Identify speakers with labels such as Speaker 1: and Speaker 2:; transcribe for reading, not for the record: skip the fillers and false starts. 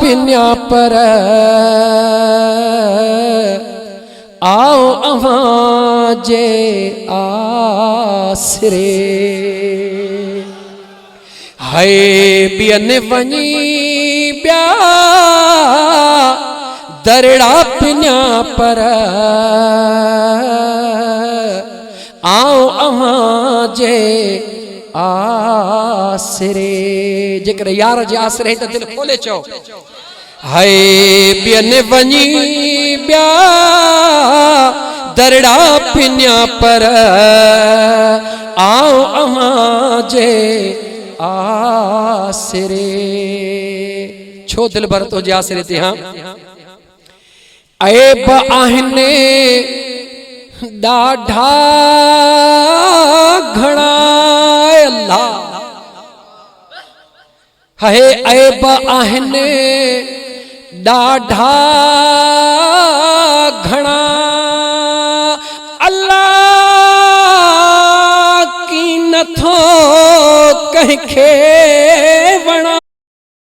Speaker 1: पिन्या पर आओ अवां जे आसरे हाय बियन वनी ब्या दरड़ा पिन्या पर आओ अवां जे आसरे जेकर यार जे आसरे त दिल खोले चो हाय बियन वनी ब्या दरड़ा पिन्या पर आओ अवां जे आसरे छो दिल भर तो जे आसरे ते हाँ ऐब आहिने ॾाढा घणा अल्लाह है ऐब आहिनि ॾाढा घणा अल्लाह की नथो कंहिंखे वण